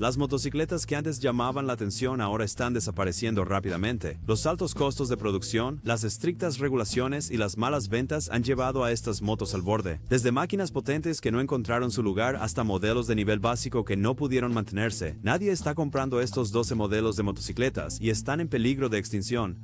Las motocicletas que antes llamaban la atención ahora están desapareciendo rápidamente. Los altos costos de producción, las estrictas regulaciones y las malas ventas han llevado a estas motos al borde. Desde máquinas potentes que no encontraron su lugar hasta modelos de nivel básico que no pudieron mantenerse. Nadie está comprando estos 12 modelos de motocicletas y están en peligro de extinción.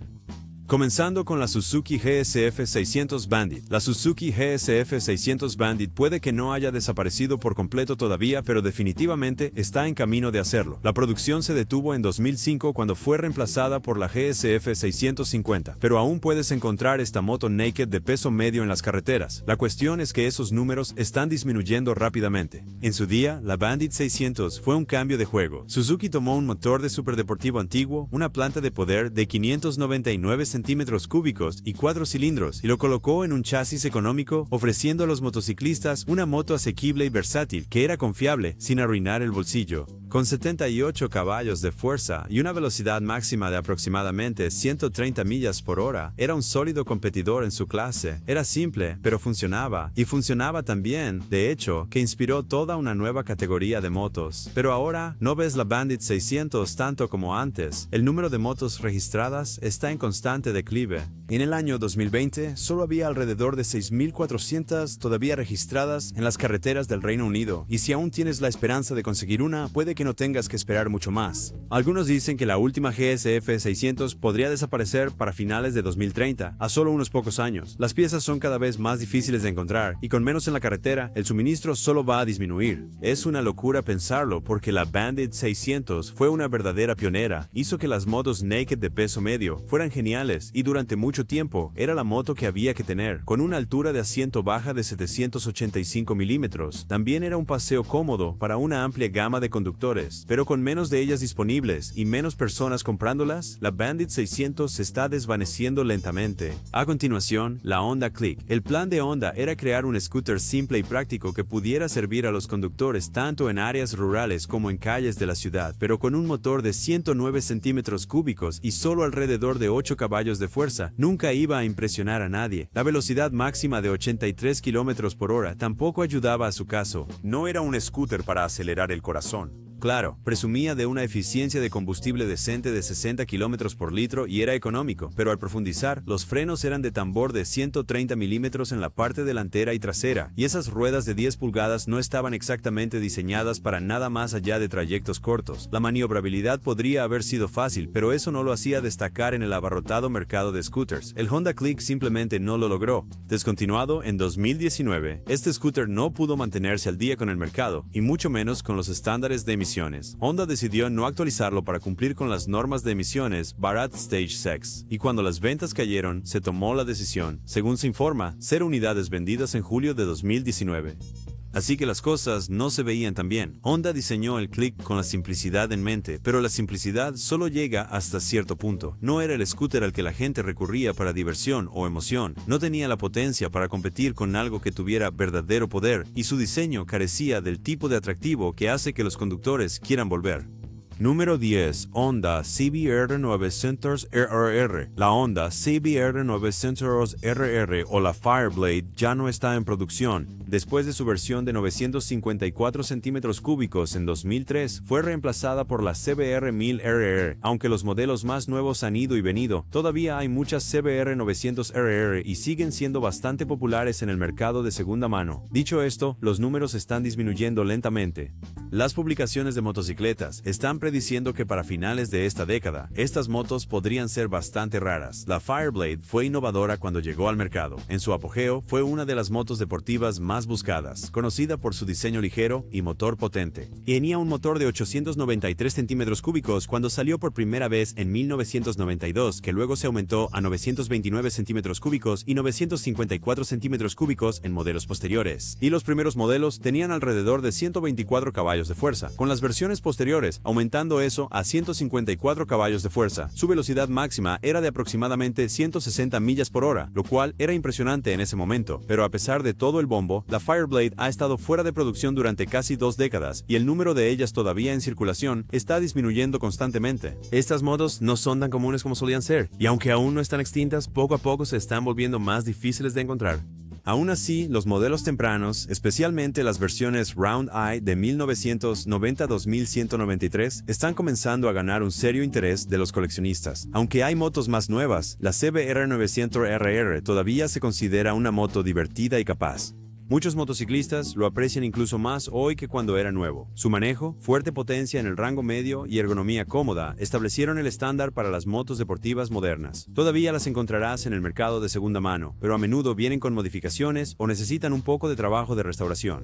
Comenzando con la Suzuki GSF 600 Bandit. La Suzuki GSF 600 Bandit puede que no haya desaparecido por completo todavía, pero definitivamente está en camino de hacerlo. La producción se detuvo en 2005 cuando fue reemplazada por la GSF 650, pero aún puedes encontrar esta moto naked de peso medio en las carreteras. La cuestión es que esos números están disminuyendo rápidamente. En su día, la Bandit 600 fue un cambio de juego. Suzuki tomó un motor de superdeportivo antiguo, una planta de poder de 599 centímetros cúbicos y 4 cilindros y lo colocó en un chasis económico, ofreciendo a los motociclistas una moto asequible y versátil que era confiable sin arruinar el bolsillo. Con 78 caballos de fuerza y una velocidad máxima de aproximadamente 130 millas por hora, era un sólido competidor en su clase. Era simple, pero funcionaba, y funcionaba tan bien, de hecho, que inspiró toda una nueva categoría de motos. Pero ahora, no ves la Bandit 600 tanto como antes. El número de motos registradas está en constante declive. En el año 2020, solo había alrededor de 6.400 todavía registradas en las carreteras del Reino Unido, y si aún tienes la esperanza de conseguir una, puede que no tengas que esperar mucho más. Algunos dicen que la última GSF 600 podría desaparecer para finales de 2030, a solo unos pocos años. Las piezas son cada vez más difíciles de encontrar, y con menos en la carretera, el suministro solo va a disminuir. Es una locura pensarlo, porque la Bandit 600 fue una verdadera pionera, hizo que las motos naked de peso medio fueran geniales, y durante mucho tiempo era la moto que había que tener, con una altura de asiento baja de 785 milímetros. También era un paseo cómodo para una amplia gama de conductores, pero con menos de ellas disponibles y menos personas comprándolas, la Bandit 600 se está desvaneciendo lentamente. A continuación, la Honda Click. El plan de Honda era crear un scooter simple y práctico que pudiera servir a los conductores tanto en áreas rurales como en calles de la ciudad, pero con un motor de 109 centímetros cúbicos y solo alrededor de 8 caballos de fuerza. Nunca iba a impresionar a nadie. La velocidad máxima de 83 kilómetros por hora tampoco ayudaba a su caso. No era un scooter para acelerar el corazón. Claro, presumía de una eficiencia de combustible decente de 60 kilómetros por litro y era económico, pero al profundizar, los frenos eran de tambor de 130 milímetros en la parte delantera y trasera, y esas ruedas de 10 pulgadas no estaban exactamente diseñadas para nada más allá de trayectos cortos. La maniobrabilidad podría haber sido fácil, pero eso no lo hacía destacar en el abarrotado mercado de scooters. El Honda Click simplemente no lo logró. Descontinuado en 2019, este scooter no pudo mantenerse al día con el mercado, y mucho menos con los estándares de emisiones. Honda decidió no actualizarlo para cumplir con las normas de emisiones Bharat Stage 6, y cuando las ventas cayeron, se tomó la decisión, según se informa, 0 unidades vendidas en julio de 2019. Así que las cosas no se veían tan bien. Honda diseñó el Click con la simplicidad en mente, pero la simplicidad solo llega hasta cierto punto. No era el scooter al que la gente recurría para diversión o emoción. No tenía la potencia para competir con algo que tuviera verdadero poder, y su diseño carecía del tipo de atractivo que hace que los conductores quieran volver. Número 10. Honda CBR 900 RR. La Honda CBR 900 RR o la Fireblade ya no está en producción. Después de su versión de 954 centímetros cúbicos en 2003, fue reemplazada por la CBR 1000 RR. Aunque los modelos más nuevos han ido y venido, todavía hay muchas CBR 900 RR y siguen siendo bastante populares en el mercado de segunda mano. Dicho esto, los números están disminuyendo lentamente. Las publicaciones de motocicletas están prediciendo que para finales de esta década, estas motos podrían ser bastante raras. La Fireblade fue innovadora cuando llegó al mercado. En su apogeo, fue una de las motos deportivas más buscadas, conocida por su diseño ligero y motor potente. Tenía un motor de 893 centímetros cúbicos cuando salió por primera vez en 1992, que luego se aumentó a 929 centímetros cúbicos y 954 centímetros cúbicos en modelos posteriores. Y los primeros modelos tenían alrededor de 124 caballos de fuerza, con las versiones posteriores aumentando eso a 154 caballos de fuerza. Su velocidad máxima era de aproximadamente 160 millas por hora, lo cual era impresionante en ese momento, pero a pesar de todo el bombo, la Fireblade ha estado fuera de producción durante casi 2 décadas y el número de ellas todavía en circulación está disminuyendo constantemente. Estas motos no son tan comunes como solían ser, y aunque aún no están extintas, poco a poco se están volviendo más difíciles de encontrar. Aún así, los modelos tempranos, especialmente las versiones Round Eye de 1990-2193, están comenzando a ganar un serio interés de los coleccionistas. Aunque hay motos más nuevas, la CBR 900RR todavía se considera una moto divertida y capaz. Muchos motociclistas lo aprecian incluso más hoy que cuando era nuevo. Su manejo, fuerte potencia en el rango medio y ergonomía cómoda establecieron el estándar para las motos deportivas modernas. Todavía las encontrarás en el mercado de segunda mano, pero a menudo vienen con modificaciones o necesitan un poco de trabajo de restauración.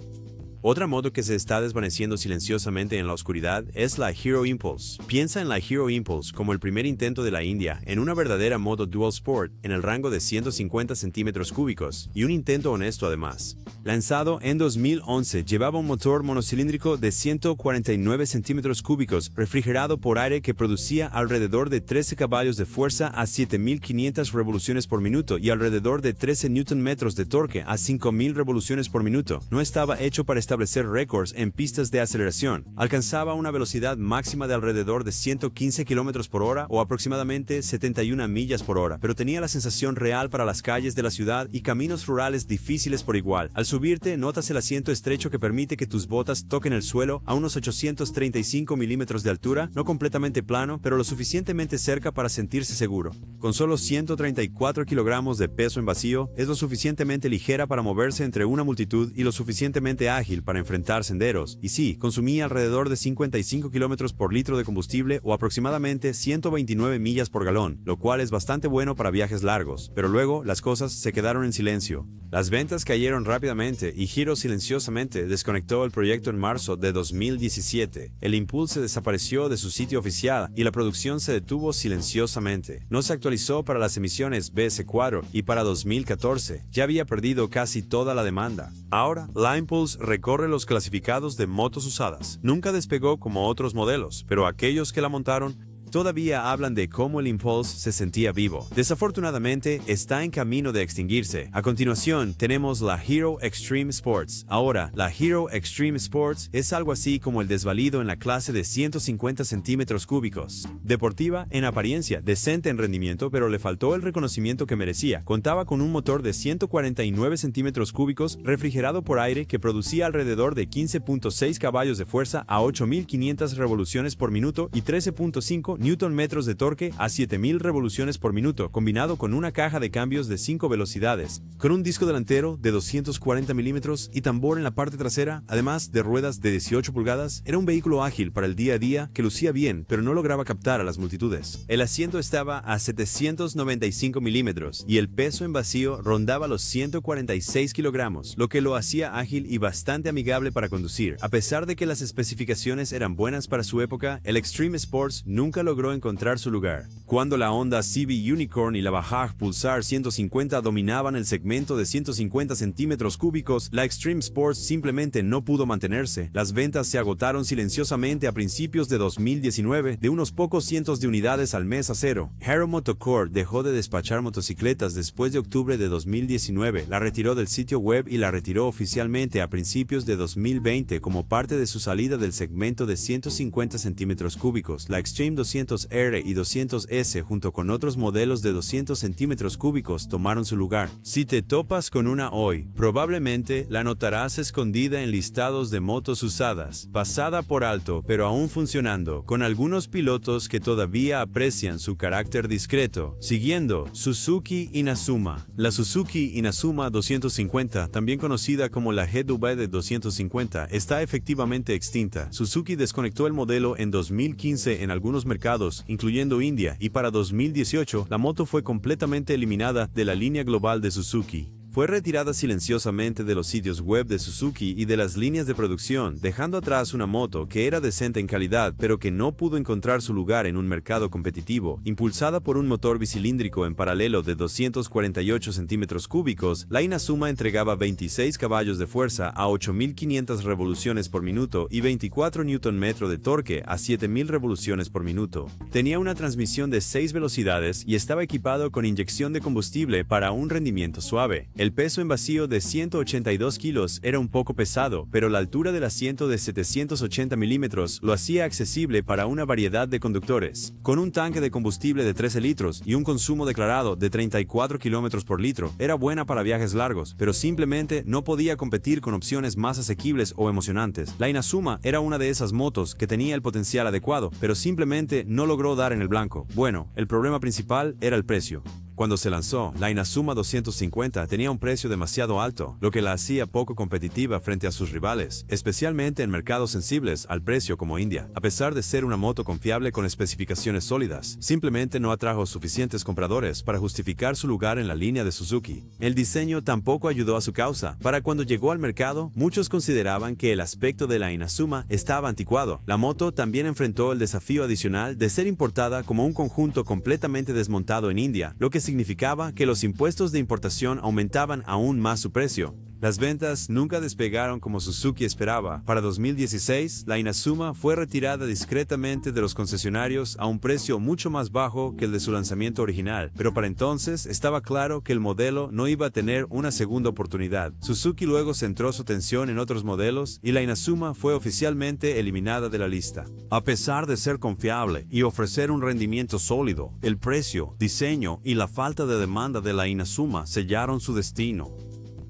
Otra moto que se está desvaneciendo silenciosamente en la oscuridad es la Hero Impulse. Piensa en la Hero Impulse como el primer intento de la India en una verdadera moto dual sport en el rango de 150 centímetros cúbicos y un intento honesto además. Lanzado en 2011, llevaba un motor monocilíndrico de 149 centímetros cúbicos refrigerado por aire que producía alrededor de 13 caballos de fuerza a 7.500 revoluciones por minuto y alrededor de 13 Nm de torque a 5.000 revoluciones por minuto. No estaba hecho para establecer récords en pistas de aceleración. Alcanzaba una velocidad máxima de alrededor de 115 km por hora o aproximadamente 71 millas por hora, pero tenía la sensación real para las calles de la ciudad y caminos rurales difíciles por igual. Al subirte, notas el asiento estrecho que permite que tus botas toquen el suelo a unos 835 milímetros de altura, no completamente plano, pero lo suficientemente cerca para sentirse seguro. Con solo 134 kilogramos de peso en vacío, es lo suficientemente ligera para moverse entre una multitud y lo suficientemente ágil para enfrentar senderos, y sí, consumía alrededor de 55 kilómetros por litro de combustible o aproximadamente 129 millas por galón, lo cual es bastante bueno para viajes largos, pero luego las cosas se quedaron en silencio. Las ventas cayeron rápidamente y Hero silenciosamente desconectó el proyecto en marzo de 2017. El Impulse desapareció de su sitio oficial y la producción se detuvo silenciosamente. No se actualizó para las emisiones BS4 y para 2014 ya había perdido casi toda la demanda. Ahora, la Impulse recorre los clasificados de motos usadas. Nunca despegó como otros modelos, pero aquellos que la montaron todavía hablan de cómo el Impulse se sentía vivo. Desafortunadamente, está en camino de extinguirse. A continuación, tenemos la Hero Extreme Sports. Ahora, la Hero Extreme Sports es algo así como el desvalido en la clase de 150 centímetros cúbicos. Deportiva en apariencia, decente en rendimiento, pero le faltó el reconocimiento que merecía. Contaba con un motor de 149 centímetros cúbicos refrigerado por aire que producía alrededor de 15.6 caballos de fuerza a 8.500 revoluciones por minuto y 13.5 Nm de torque a 7.000 revoluciones por minuto, combinado con una caja de cambios de 5 velocidades, con un disco delantero de 240 milímetros y tambor en la parte trasera, además de ruedas de 18 pulgadas, era un vehículo ágil para el día a día que lucía bien, pero no lograba captar a las multitudes. El asiento estaba a 795 milímetros y el peso en vacío rondaba los 146 kilogramos, lo que lo hacía ágil y bastante amigable para conducir. A pesar de que las especificaciones eran buenas para su época, el Extreme Sports nunca logró encontrar su lugar. Cuando la Honda Civic Unicorn y la Bajaj Pulsar 150 dominaban el segmento de 150 centímetros cúbicos, la Extreme Sports simplemente no pudo mantenerse. Las ventas se agotaron silenciosamente a principios de 2019, de unos pocos cientos de unidades al mes a cero. Hero Motocore dejó de despachar motocicletas después de octubre de 2019, la retiró del sitio web y la retiró oficialmente a principios de 2020 como parte de su salida del segmento de 150 centímetros cúbicos. La Extreme 200R y 200S junto con otros modelos de 200 centímetros cúbicos tomaron su lugar. Si te topas con una hoy, probablemente la notarás escondida en listados de motos usadas, pasada por alto pero aún funcionando, con algunos pilotos que todavía aprecian su carácter discreto, siguiendo Suzuki Inazuma. La Suzuki Inazuma 250, también conocida como la GW 250, está efectivamente extinta. Suzuki desconectó el modelo en 2015 en algunos mercados, incluyendo India, y para 2018 la moto fue completamente eliminada de la línea global de Suzuki. Fue retirada silenciosamente de los sitios web de Suzuki y de las líneas de producción, dejando atrás una moto que era decente en calidad, pero que no pudo encontrar su lugar en un mercado competitivo. Impulsada por un motor bicilíndrico en paralelo de 248 centímetros cúbicos, la Inazuma entregaba 26 caballos de fuerza a 8.500 revoluciones por minuto y 24 Nm de torque a 7.000 revoluciones por minuto. Tenía una transmisión de 6 velocidades y estaba equipado con inyección de combustible para un rendimiento suave. El peso en vacío de 182 kilos era un poco pesado, pero la altura del asiento de 780 milímetros lo hacía accesible para una variedad de conductores. Con un tanque de combustible de 13 litros y un consumo declarado de 34 kilómetros por litro, era buena para viajes largos, pero simplemente no podía competir con opciones más asequibles o emocionantes. La Inazuma era una de esas motos que tenía el potencial adecuado, pero simplemente no logró dar en el blanco. Bueno, el problema principal era el precio. Cuando se lanzó, la Inazuma 250 tenía un precio demasiado alto, lo que la hacía poco competitiva frente a sus rivales, especialmente en mercados sensibles al precio como India. A pesar de ser una moto confiable con especificaciones sólidas, simplemente no atrajo suficientes compradores para justificar su lugar en la línea de Suzuki. El diseño tampoco ayudó a su causa. Para cuando llegó al mercado, muchos consideraban que el aspecto de la Inazuma estaba anticuado. La moto también enfrentó el desafío adicional de ser importada como un conjunto completamente desmontado en India, lo que significaba que los impuestos de importación aumentaban aún más su precio. Las ventas nunca despegaron como Suzuki esperaba. Para 2016, la Inazuma fue retirada discretamente de los concesionarios a un precio mucho más bajo que el de su lanzamiento original, pero para entonces estaba claro que el modelo no iba a tener una segunda oportunidad. Suzuki luego centró su atención en otros modelos y la Inazuma fue oficialmente eliminada de la lista. A pesar de ser confiable y ofrecer un rendimiento sólido, el precio, diseño y la falta de demanda de la Inazuma sellaron su destino.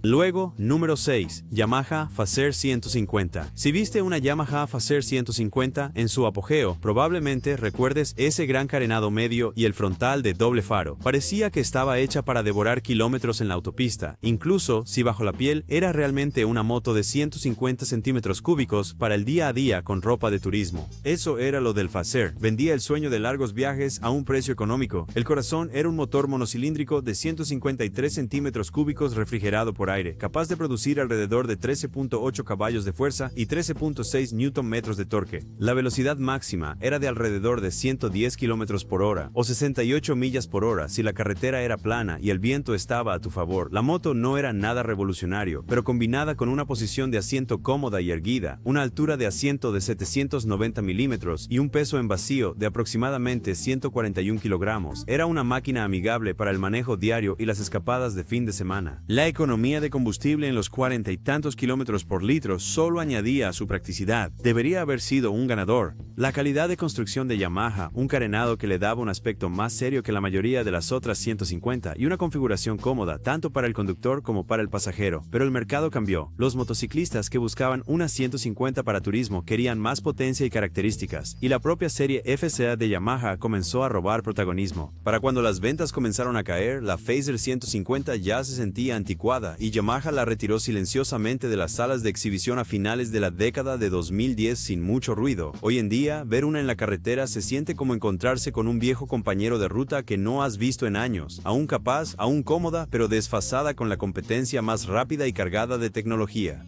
Luego, número 6, Yamaha Fazer 150. Si viste una Yamaha Fazer 150 en su apogeo, probablemente recuerdes ese gran carenado medio y el frontal de doble faro. Parecía que estaba hecha para devorar kilómetros en la autopista, incluso si bajo la piel era realmente una moto de 150 centímetros cúbicos para el día a día con ropa de turismo. Eso era lo del Fazer. Vendía el sueño de largos viajes a un precio económico. El corazón era un motor monocilíndrico de 153 centímetros cúbicos refrigerado por aire, capaz de producir alrededor de 13.8 caballos de fuerza y 13.6 Nm de torque. La velocidad máxima era de alrededor de 110 km por hora o 68 millas por hora si la carretera era plana y el viento estaba a tu favor. La moto no era nada revolucionario, pero combinada con una posición de asiento cómoda y erguida, una altura de asiento de 790 milímetros y un peso en vacío de aproximadamente 141 kilogramos, era una máquina amigable para el manejo diario y las escapadas de fin de semana. La economía de combustible en los 40 y tantos kilómetros por litro solo añadía a su practicidad. Debería haber sido un ganador. La calidad de construcción de Yamaha, un carenado que le daba un aspecto más serio que la mayoría de las otras 150 y una configuración cómoda tanto para el conductor como para el pasajero. Pero el mercado cambió. Los motociclistas que buscaban una 150 para turismo querían más potencia y características, y la propia serie FCA de Yamaha comenzó a robar protagonismo. Para cuando las ventas comenzaron a caer, la Fazer 150 ya se sentía anticuada y Yamaha la retiró silenciosamente de las salas de exhibición a finales de la década de 2010 sin mucho ruido. Hoy en día, ver una en la carretera se siente como encontrarse con un viejo compañero de ruta que no has visto en años, aún capaz, aún cómoda, pero desfasada con la competencia más rápida y cargada de tecnología.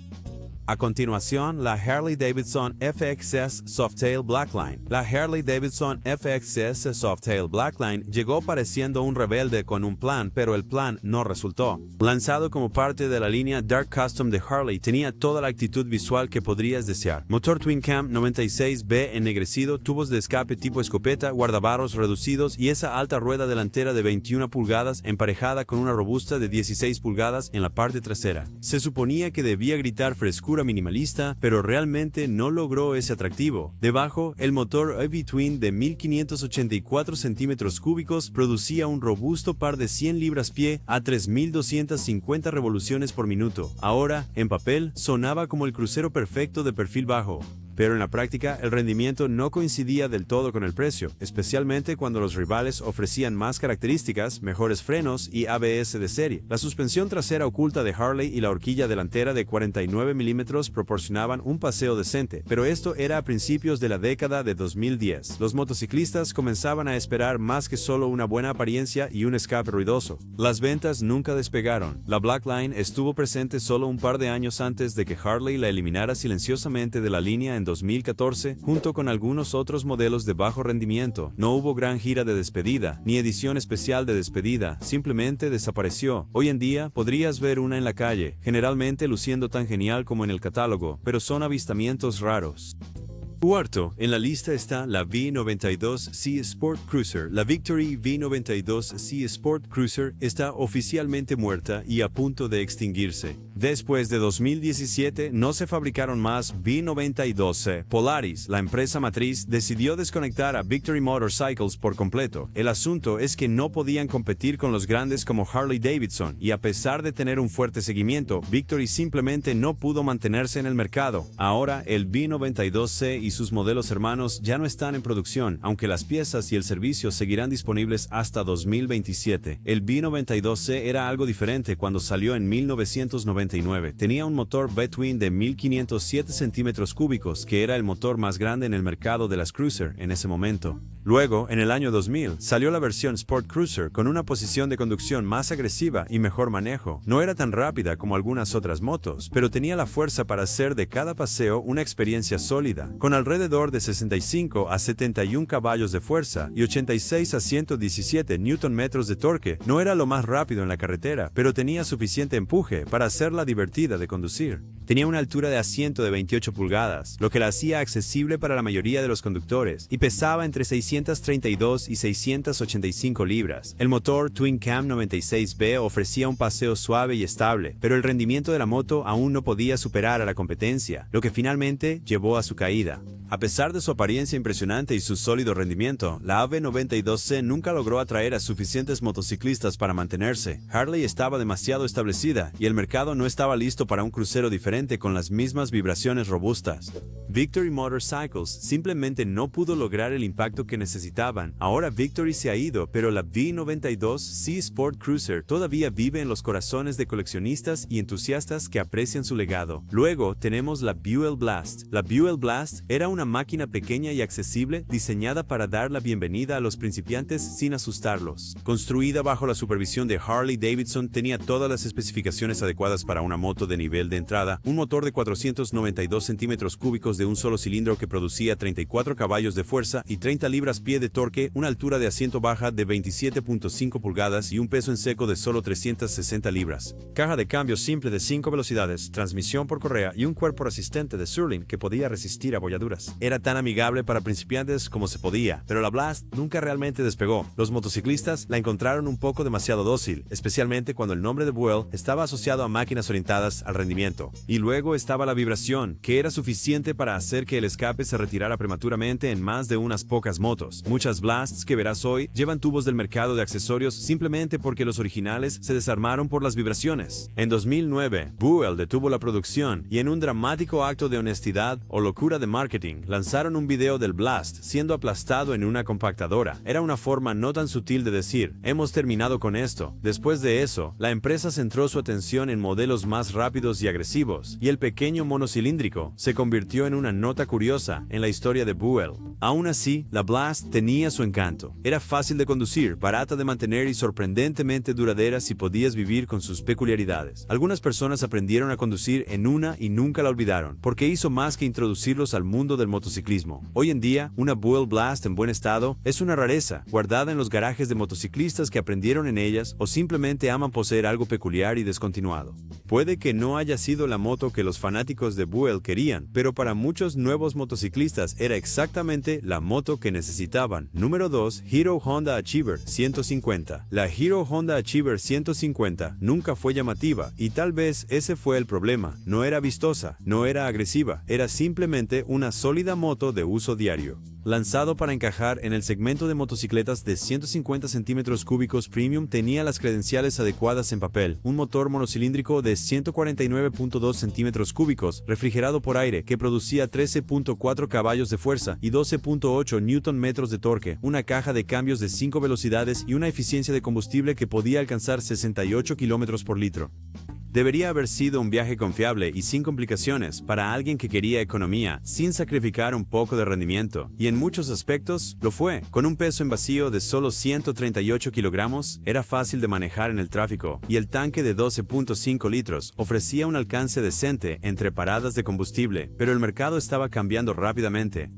A continuación, la Harley-Davidson FXS Softail Blackline. La Harley-Davidson FXS Softail Blackline llegó pareciendo un rebelde con un plan, pero el plan no resultó. Lanzado como parte de la línea Dark Custom de Harley, tenía toda la actitud visual que podrías desear. Motor Twin Cam 96B ennegrecido, tubos de escape tipo escopeta, guardabarros reducidos y esa alta rueda delantera de 21 pulgadas emparejada con una robusta de 16 pulgadas en la parte trasera. Se suponía que debía gritar frescura minimalista, pero realmente no logró ese atractivo. Debajo, el motor V-Twin de 1584 centímetros cúbicos producía un robusto par de 100 libras-pie a 3250 revoluciones por minuto. Ahora, en papel, sonaba como el crucero perfecto de perfil bajo. Pero en la práctica, el rendimiento no coincidía del todo con el precio, especialmente cuando los rivales ofrecían más características, mejores frenos y ABS de serie. La suspensión trasera oculta de Harley y la horquilla delantera de 49 milímetros proporcionaban un paseo decente, pero esto era a principios de la década de 2010. Los motociclistas comenzaban a esperar más que solo una buena apariencia y un escape ruidoso. Las ventas nunca despegaron. La Blackline estuvo presente solo un par de años antes de que Harley la eliminara silenciosamente de la línea en 2014, junto con algunos otros modelos de bajo rendimiento. No hubo gran gira de despedida, ni edición especial de despedida, simplemente desapareció. Hoy en día podrías ver una en la calle, generalmente luciendo tan genial como en el catálogo, pero son avistamientos raros. Cuarto, en la lista está la V92C Sport Cruiser. La Victory V92C Sport Cruiser está oficialmente muerta y a punto de extinguirse. Después de 2017, no se fabricaron más V92C. Polaris, la empresa matriz, decidió desconectar a Victory Motorcycles por completo. El asunto es que no podían competir con los grandes como Harley Davidson, y a pesar de tener un fuerte seguimiento, Victory simplemente no pudo mantenerse en el mercado. Ahora, el V92C y sus modelos hermanos ya no están en producción, aunque las piezas y el servicio seguirán disponibles hasta 2027. El V92C era algo diferente cuando salió en 1999. Tenía un motor V-twin de 1507 centímetros cúbicos, que era el motor más grande en el mercado de las cruiser en ese momento. Luego, en el año 2000, salió la versión Sport Cruiser con una posición de conducción más agresiva y mejor manejo. No era tan rápida como algunas otras motos, pero tenía la fuerza para hacer de cada paseo una experiencia sólida. Con alrededor de 65 a 71 caballos de fuerza y 86 a 117 Nm de torque, no era lo más rápido en la carretera, pero tenía suficiente empuje para hacerla divertida de conducir. Tenía una altura de asiento de 28 pulgadas, lo que la hacía accesible para la mayoría de los conductores, y pesaba entre 632 y 685 libras. El motor Twin Cam 96B ofrecía un paseo suave y estable, pero el rendimiento de la moto aún no podía superar a la competencia, lo que finalmente llevó a su caída. A pesar de su apariencia impresionante y su sólido rendimiento, la V92C nunca logró atraer a suficientes motociclistas para mantenerse. Harley estaba demasiado establecida y el mercado no estaba listo para un crucero diferente con las mismas vibraciones robustas. Victory Motorcycles simplemente no pudo lograr el impacto que necesitaban. Ahora Victory se ha ido, pero la V92C Sport Cruiser todavía vive en los corazones de coleccionistas y entusiastas que aprecian su legado. Luego tenemos la Buell Blast. La Buell Blast era una máquina pequeña y accesible diseñada para dar la bienvenida a los principiantes sin asustarlos. Construida bajo la supervisión de Harley Davidson, tenía todas las especificaciones adecuadas para una moto de nivel de entrada, un motor de 492 centímetros cúbicos de un solo cilindro que producía 34 caballos de fuerza y 30 libras-pie de torque, una altura de asiento baja de 27.5 pulgadas y un peso en seco de solo 360 libras. Caja de cambio simple de 5 velocidades, transmisión por correa y un cuerpo resistente de Surlyn que podía resistir abolladuras. Era tan amigable para principiantes como se podía, pero la Blast nunca realmente despegó. Los motociclistas la encontraron un poco demasiado dócil, especialmente cuando el nombre de Buell estaba asociado a máquinas orientadas al rendimiento. Y luego estaba la vibración, que era suficiente para hacer que el escape se retirara prematuramente en más de unas pocas motos. Muchas Blasts que verás hoy llevan tubos del mercado de accesorios simplemente porque los originales se desarmaron por las vibraciones. En 2009, Buell detuvo la producción y en un dramático acto de honestidad o locura de marketing, lanzaron un video del Blast siendo aplastado en una compactadora. Era una forma no tan sutil de decir, hemos terminado con esto. Después de eso, la empresa centró su atención en modelos más rápidos y agresivos, y el pequeño monocilíndrico se convirtió en una nota curiosa en la historia de Buell. Aún así, la Blast tenía su encanto. Era fácil de conducir, barata de mantener y sorprendentemente duradera si podías vivir con sus peculiaridades. Algunas personas aprendieron a conducir en una y nunca la olvidaron, porque hizo más que introducirlos al mundo del motociclismo. Hoy en día, una Buell Blast en buen estado es una rareza, guardada en los garajes de motociclistas que aprendieron en ellas o simplemente aman poseer algo peculiar y descontinuado. Puede que no haya sido la moto que los fanáticos de Buell querían, pero para muchos nuevos motociclistas era exactamente la moto que necesitaban. Número 2. Hero Honda Achiever 150. La Hero Honda Achiever 150 nunca fue llamativa, y tal vez ese fue el problema. No era vistosa, no era agresiva, era simplemente una sólida moto de uso diario. Lanzado para encajar en el segmento de motocicletas de 150 centímetros cúbicos premium, tenía las credenciales adecuadas en papel. Un motor monocilíndrico de 149.2 centímetros cúbicos, refrigerado por aire, que producía 13.4 caballos de fuerza y 12.8 Nm de torque, una caja de cambios de 5 velocidades y una eficiencia de combustible que podía alcanzar 68 km por litro. Debería haber sido un viaje confiable y sin complicaciones para alguien que quería economía, sin sacrificar un poco de rendimiento, y en muchos aspectos lo fue. Con un peso en vacío de solo 138 kilogramos, era fácil de manejar en el tráfico, y el tanque de 12.5 litros ofrecía un alcance decente entre paradas de combustible, pero el mercado estaba cambiando rápidamente.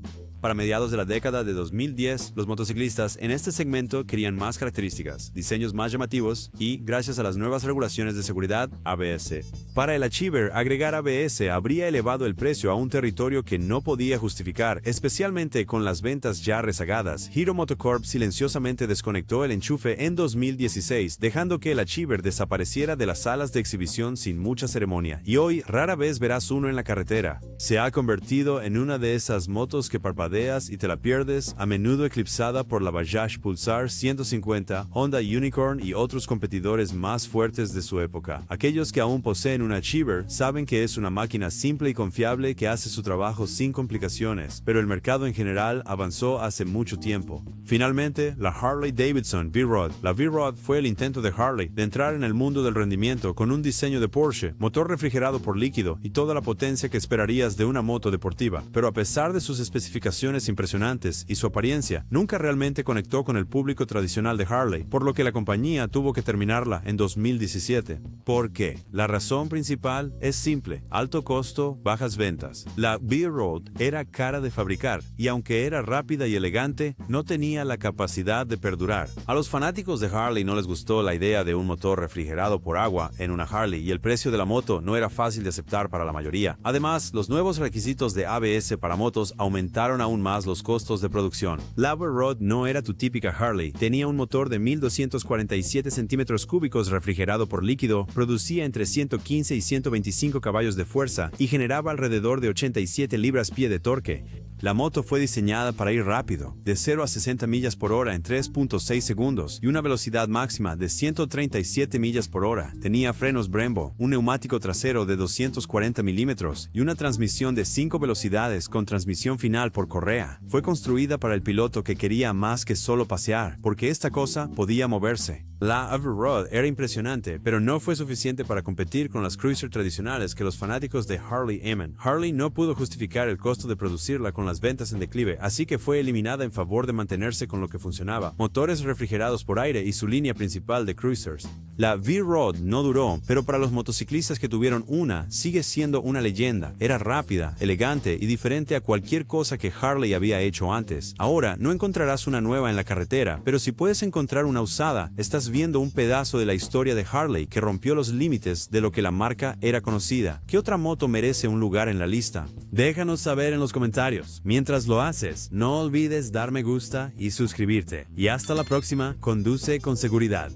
Para mediados de la década de 2010, los motociclistas en este segmento querían más características, diseños más llamativos y, gracias a las nuevas regulaciones de seguridad, ABS. Para el Achiever, agregar ABS habría elevado el precio a un territorio que no podía justificar, especialmente con las ventas ya rezagadas. Hero MotoCorp silenciosamente desconectó el enchufe en 2016, dejando que el Achiever desapareciera de las salas de exhibición sin mucha ceremonia, y hoy rara vez verás uno en la carretera. Se ha convertido en una de esas motos que parpadeas y te la pierdes, a menudo eclipsada por la Bajaj Pulsar 150, Honda Unicorn y otros competidores más fuertes de su época. Aquellos que aún poseen un Achiever saben que es una máquina simple y confiable que hace su trabajo sin complicaciones, pero el mercado en general avanzó hace mucho tiempo. Finalmente, la Harley Davidson V-Rod. La V-Rod fue el intento de Harley de entrar en el mundo del rendimiento con un diseño de Porsche, motor refrigerado por líquido y toda la potencia que esperarías de una moto deportiva, pero a pesar de sus especificaciones impresionantes y su apariencia, nunca realmente conectó con el público tradicional de Harley, por lo que la compañía tuvo que terminarla en 2017. ¿Por qué? La razón principal es simple: alto costo, bajas ventas. La V-Rod era cara de fabricar y aunque era rápida y elegante, no tenía la capacidad de perdurar. A los fanáticos de Harley no les gustó la idea de un motor refrigerado por agua en una Harley y el precio de la moto no era fácil de aceptar para la mayoría. Además, los nuevos requisitos de ABS para motos aumentaron aún más los costos de producción. La V-Rod no era tu típica Harley, tenía un motor de 1247 centímetros cúbicos refrigerado por líquido, producía entre 115 y 125 caballos de fuerza y generaba alrededor de 87 libras-pie de torque. La moto fue diseñada para ir rápido, de 0 a 60 millas por hora en 3.6 segundos y una velocidad máxima de 137 millas por hora. Tenía frenos Brembo, un neumático trasero de 240 milímetros y una transmisión de 5 velocidades con transmisión final por correa. Fue construida para el piloto que quería más que solo pasear, porque esta cosa podía moverse. La V-Rod era impresionante, pero no fue suficiente para competir con las cruiser tradicionales que los fanáticos de Harley aman. Harley no pudo justificar el costo de producirla con las ventas en declive, así que fue eliminada en favor de mantenerse con lo que funcionaba: motores refrigerados por aire y su línea principal de cruisers. La V-Rod no duró, pero para los motociclistas que tuvieron una, sigue siendo una leyenda. Era rápida, elegante y diferente a cualquier cosa que Harley había hecho antes. Ahora, no encontrarás una nueva en la carretera, pero si puedes encontrar una usada, estás viendo un pedazo de la historia de Harley que rompió los límites de lo que la marca era conocida. ¿Qué otra moto merece un lugar en la lista? Déjanos saber en los comentarios. Mientras lo haces, no olvides dar me gusta y suscribirte. Y hasta la próxima, conduce con seguridad.